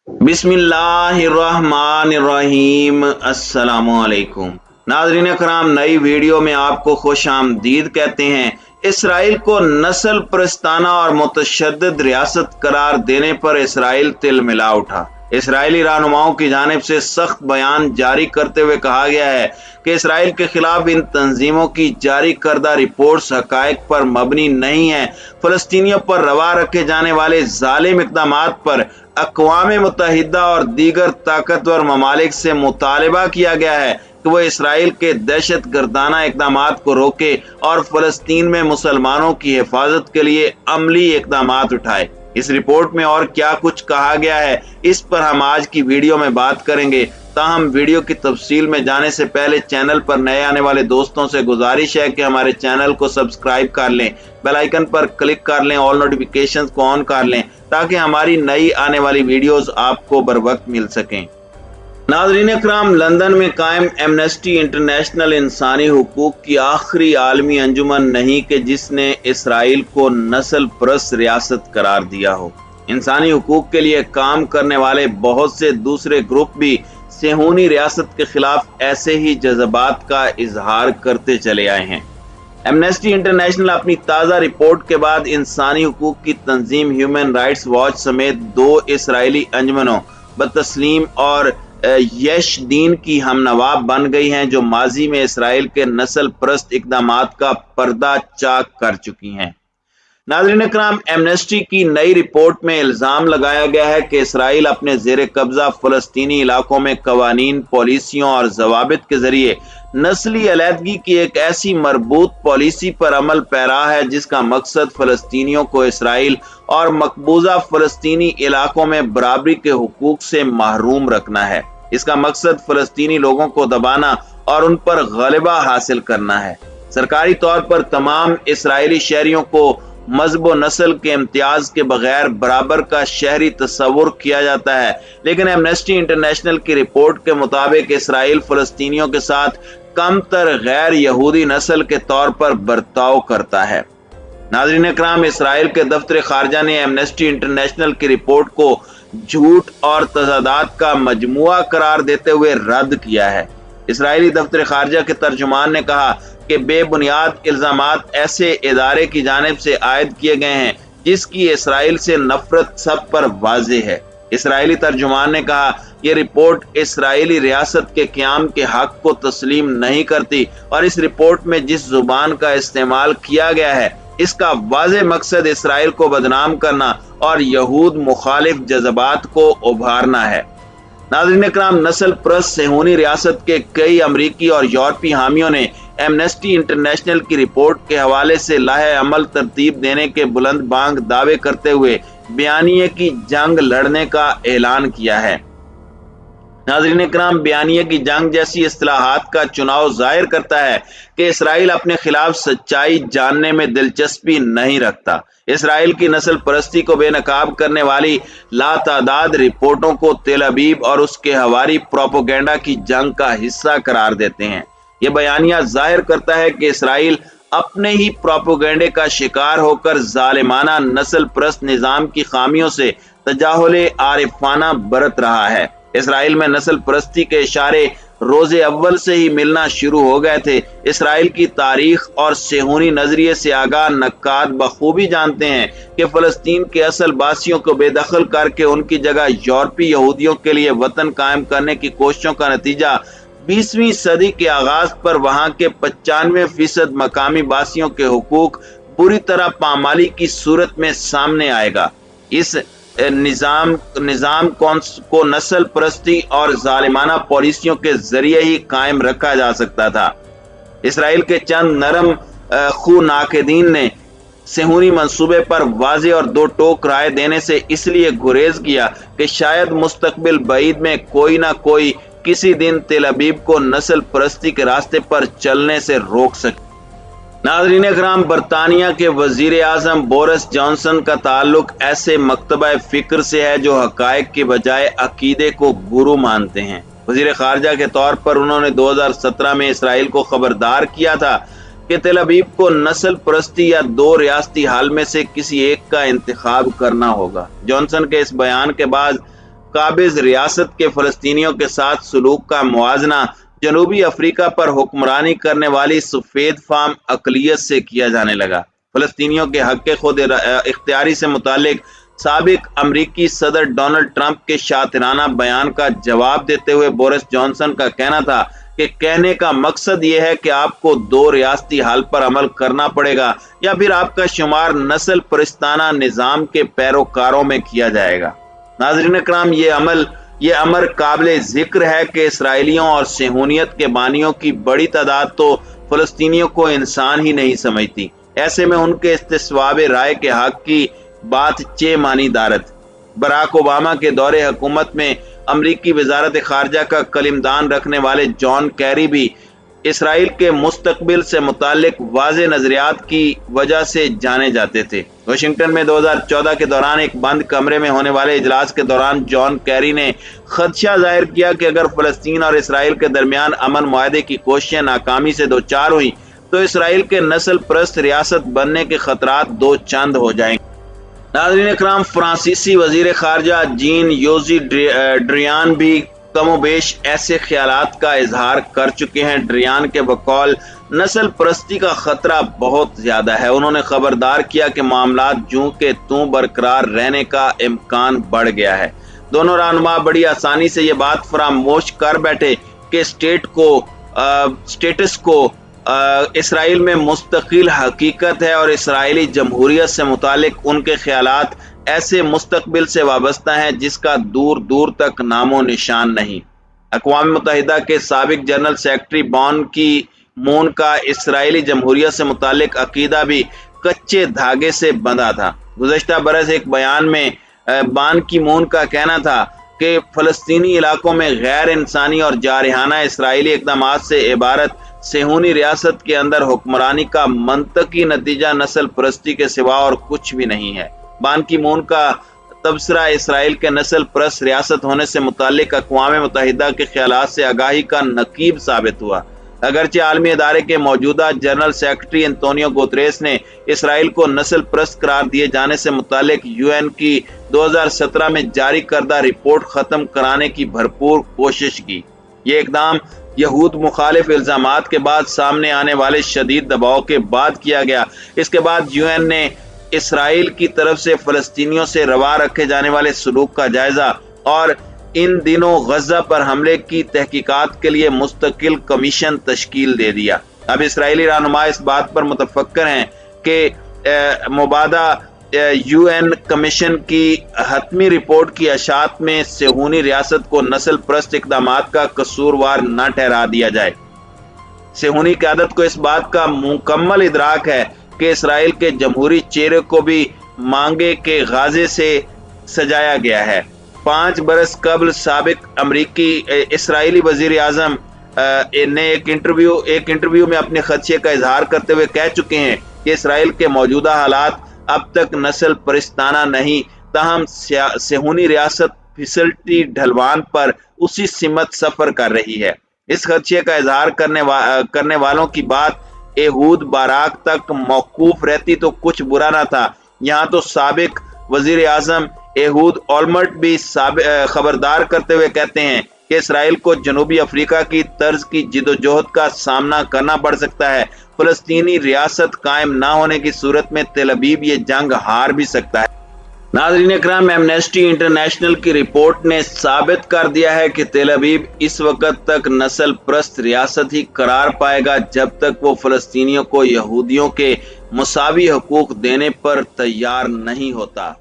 बिस्मिल्लाहिर्रहमानिर्रहीम। अस्सलामुअलैकुम नाज़रीन कराम, नई वीडियो में आपको खुश आमदीद कहते हैं। इसराइल को नस्ल परस्ताना और मुतशद्दिद रियासत करार देने पर इसराइल तिलमिला उठा। इसराइली रहनुमाओं की जानिब से सख्त बयान जारी करते हुए कहा गया है कि इसराइल के खिलाफ इन तंजीमों की जारी करदा रिपोर्ट्स हकायक पर मबनी नहीं है। फलस्तीनियों पर रवा रखे जाने वाले जालिम इक़दामात पर अक़वाम मुत्तहिदा और दीगर ताकतवर ममालिक से मुतालबा किया गया है कि वो इसराइल के दहशत गर्दाना इक़दामात को रोके और फ़लस्तीन में मुसलमानों की हिफाजत के लिए अमली इक़दामात उठाए। इस रिपोर्ट में और क्या कुछ कहा गया है, इस पर हम आज की वीडियो में बात करेंगे। ताहम वीडियो की तफसील में जाने से पहले चैनल पर नए आने वाले दोस्तों से गुजारिश है कि हमारे चैनल को सब्सक्राइब कर लें, बेल आइकन पर क्लिक कर लें, ऑल नोटिफिकेशंस को ऑन कर लें ताकि हमारी नई आने वाली वीडियोस आपको बर वक्त मिल सकें। नाज़रीन इकराम, लंदन में कायम एमनेस्टी इंटरनेशनल इंसानी हुकूक की आखिरी आलमी अंजुमन नहीं कि जिसने इसराइल को नस्ल परस्त रियासत करार दिया हो। इंसानी हुकूक के लिए काम करने वाले बहुत से दूसरे ग्रुप भी सेहूनी रियासत के खिलाफ ऐसे ही जज्बात का इजहार करते चले आए हैं। एमनेस्टी इंटरनेशनल अपनी ताज़ा रिपोर्ट के बाद इंसानी हुकूक की तंजीम ह्यूमन राइट्स वॉच समेत दो इसराइली अंजुमनों बतस्लीम और यश दीन की हमनवा बन गई हैं, जो माजी में इसराइल के नस्ल परस्त इक़दामात का पर्दा चाक कर चुकी हैं। नाज़रीन इकराम, एमनेस्टी की नई रिपोर्ट में इल्जाम लगाया गया है कि इसराइल अपने जेर कब्जा फलस्तीनी इलाकों में कवानीन, पॉलिसियों और जवाबित के जरिए नस्ली अलहदगी की एक ऐसी मरबूत पॉलिसी पर अमल पैरा है जिसका मकसद फलस्तीनियों को इसराइल और मकबूजा फलस्तीनी इलाकों में बराबरी के हुकूक से महरूम रखना है। इसका मकसद फलस्तीनी लोगों को दबाना और उन पर गलबा हासिल करना है। सरकारी तौर पर तमाम इसराइली शहरियों को मजहब व नस्ल के इम्तियाज के बगैर बराबर का शहरी तस्वुर किया जाता है, लेकिन एमनेस्टी इंटरनेशनल की रिपोर्ट के मुताबिक इसराइल फलस्तीनियों के साथ कम तर गैर यहूदी नस्ल के तौर पर बर्ताव करता है। नाज़रीन इकराम, इसराइल के दफ्तर खारजा ने एमनेस्टी इंटरनेशनल की रिपोर्ट को झूठ और तजादात का मजमुआ करार देते हुए रद्द किया है। इसराइली दफ्तर खारजा के तर्जुमान ने कहा कि बेबुनियाद इल्जामात ऐसे इदारे की जानिब से आयद किए गए हैं जिसकी इसराइल से नफरत सब पर वाज़ेह है। इसराइली तर्जुमान ने कहा, यह रिपोर्ट इसराइली रियासत के क़याम के हक को तस्लीम नहीं करती और इस रिपोर्ट में जिस जुबान का इस्तेमाल किया गया है इसका वाज़ेह मकसद इसराइल को बदनाम करना और यहूद मुखालिफ जज्बात को उभारना है। नाज़रीन इकराम, नस्ल परस्त सेहूनी रियासत के कई अमरीकी और यूरोपीय हामियों ने एमनेस्टी इंटरनेशनल की रिपोर्ट के हवाले से लाहे अमल तरतीब देने के बुलंद बांग दावे करते हुए बयानिए की जंग लड़ने का ऐलान किया है। नाज़रीन इकराम, बयानिए की जंग जैसी इस्तिलाहात का चुनाव जाहिर करता है कि इसराइल अपने खिलाफ सच्चाई जानने में दिलचस्पी नहीं रखता। इसराइल की नस्ल परस्ती को बेनकाब करने वाली लातादाद रिपोर्टों को तेल अबीब और उसके हवारी प्रोपोगेंडा की जंग का हिस्सा करार देते हैं। यह बयानिया जाहिर करता है कि इसराइल अपने ही प्रोपोगेंडे का शिकार होकर जालिमाना नस्ल परस्त निजाम की खामियों से तजाहुल आरिफाना बरत रहा है। इसराइल में नस्ल परस्ती के इशारे रोजे अव्वल से ही मिलना शुरू हो गए थे। इसराइल की तारीख और सेहूनी नजरिए से आगाह नक्काद बखूबी जानते हैं कि फलस्तीन के असल बासियों को बेदखल करके उनकी जगह यूरोपीय यहूदियों के लिए वतन कायम करने की कोशिशों का नतीजा 20वीं सदी के आगाज पर वहां के 95% मकामी बासियों के हुकूक बुरी तरह पामाली की सूरत में सामने आएगा। इस निजाम को नस्ल परस्ती और जालिमाना पॉलिसियों के जरिए ही कायम रखा जा सकता था। इसराइल के चंद नरम खू नाकेदीन ने सेहूनी मंसूबे पर वाज़ेह और दो टोक राय देने से इसलिए गुरेज किया कि शायद मुस्तकबिल बईद में कोई ना कोई किसी दिन तेल अबीब को नस्ल परस्ती के रास्ते पर चलने से रोक सके। नाज़रीन इकराम, बरतानिया के वजीर आज़म बोरिस जॉनसन का ताल्लुक ऐसे मकतबा फिक्र से है जो हकायक के बजाय अकीदे को गुरु मानते हैं। वजीर खारजा के तौर पर उन्होंने 2017 में इसराइल को खबरदार किया था कि तेल अबीब को नस्ल परस्ती या दो रियासती हल में से किसी एक का इंतखाब करना होगा। जॉनसन के इस बयान के बाद काबिज रियासत के फलस्तीनियों के साथ सलूक का मुआजना जनूबी अफ्रीका पर हुक्मरानी करने वाली सफेद फार्म अकलियत से किया जाने लगा। फलस्तीनियों के हक खुद इख्तियारी से मुतालिक साबिक अमरीकी सदर डोनाल्ड ट्रंप के शातिराना बयान का जवाब देते हुए बोरिस जॉनसन का कहना था कि कहने का मकसद यह है कि आपको दो रियासती हल पर अमल करना पड़ेगा या फिर आपका शुमार नस्ल परिस्ताना निज़ाम के पैरोकारों में किया जाएगा। नाज़रीन इकराम, ये अमर काबिल जिक्र है कि इसराइलियों और सेहूनियत के बानियों की बड़ी तादाद तो फलस्तीनियों को इंसान ही नहीं समझती। ऐसे में उनके इस्तिस्वाब राय के हक की बात चे मानी दारत। बराक ओबामा के दौरे हुकूमत में अमरीकी वजारत खारजा का कलिमदान रखने वाले जॉन कैरी भी इसराइल के मुस्तकबिल से मुतालिक वाज़े नजरियात की वजह से जाने जाते थे। वाशिंगटन में 2014 के दौरान एक बंद कमरे में होने वाले इजलास के दौरान जॉन कैरी ने खदशा जाहिर किया कि अगर फलस्तीन और इसराइल के दरमियान अमन मुआहदे की कोशिशें नाकामी से दो चार हुई तो इसराइल के नस्ल परस्त रियासत बनने के खतरात दो चंद हो जाएंगे। नाज़रीन इकराम, फ्रांसीसी वजीर खारजा जीन योजी ड्रियान भी कमोबेश ऐसे ख्यालात का इजहार कर चुके हैं। ड्रियान के बकौल नस्ल परस्ती का खतरा बहुत ज्यादा है। उन्होंने खबरदार किया कि मामलात जूं के तूं बरकरार रहने का इम्कान बढ़ गया है। दोनों रहनुमा बड़ी आसानी से ये बात फरामोश कर बैठे कि स्टेटस को इसराइल में मुस्तकिल हकीकत है और इसराइली जमहूरियत से मुतालिक उनके ख्यालात ऐसे मुस्तकबिल से वाबस्ता हैं जिसका दूर दूर तक नामो निशान नहीं। अक़वाम मुत्तहिदा के साबिक जनरल सेक्रेटरी बान की मून का इसराइली जमहूरियत से मुतालिक अकीदा भी कच्चे धागे से बंधा था। गुज़श्ता बरस एक बयान में बान की मून का कहना था कि फलस्तीनी इलाकों में गैर इंसानी और जारहाना इसराइली इक़दामात से इबारत सेहूनी रियासत के अंदर हुक्मरानी का मंतकी नतीजा नस्ल परस्ती के सिवा और कुछ भी नहीं है। बान की मून का तबसरा इसराइल के नस्ल परस्त रियासत होने से मुतालिक अक़वाम मुत्तहिदा के ख्यालात से आगाही का नकीब साबित हुआ। अगरचे आलमी इदारे के मौजूदा जनरल सेक्रेटरी एंटोनियो गुतरेस ने इसराइल को नस्ल परस्त करार दिए जाने से मुतालिक यूएन की 2017 में जारी करदा रिपोर्ट खत्म कराने की भरपूर कोशिश की। ये इकदाम यहूद मुखालिफ इल्जामात के बाद सामने आने वाले शदीद दबाव के बाद किया गया। इसके बाद यूएन ने इसराइल की तरफ से फलस्तीनियों से रवा रखे जाने वाले सलूक का जायजा और इन दिनों गजा पर हमले की तहकीकात के लिए मुस्तकिल कमीशन तश्कील दे दिया। अब इसराइली रहनुमा इस बात पर मुतफक्कर हैं कि मुबादा यूएन कमीशन की हतमी रिपोर्ट की अशात में सेहूनी रियासत को नस्ल परस्त इक़दामात का कसूरवार न ठहरा दिया जाए। सेहूनी क़यादत को इस बात का मुकम्मल इदराक है कि इसराइल के जमहूरी चेहरे को भी मांगे के गाजे से सजाया गया है। 5 बरस कबल साबिक अमरीकी इसराइली वजीर आज़म ने एक इंटरव्यू में अपने खदशे का इजहार करते हुए कह चुके हैं कि इसराइल के मौजूदा हालात अब तक नस्ल परिस्ताना नहीं, ताहम सेहूनी रियासत फिसलती ढलवान पर उसी सिमत सफर कर रही है। इस खदशे का इजहार करने वालों की बात एहूद बाराक तक मौकूफ रहती तो कुछ बुरा ना था। यहाँ तो साबिक वजीर आजम एहूद ओलमर्ट भी खबरदार करते हुए कहते हैं कि इसराइल को जनूबी अफ्रीका की तर्ज की जिदोजहद का सामना करना पड़ सकता है। फलस्तीनी रियासत कायम ना होने की सूरत में तेल अवीव ये जंग हार भी सकता है। नाज़रीन इकराम, एमनेस्टी इंटरनेशनल की रिपोर्ट ने साबित कर दिया है कि तेल अवीव इस वक्त तक नस्ल परस्त रियासत ही करार पाएगा जब तक वो फलस्तीनियों को यहूदियों के मुसावी हकूक देने पर तैयार नहीं होता।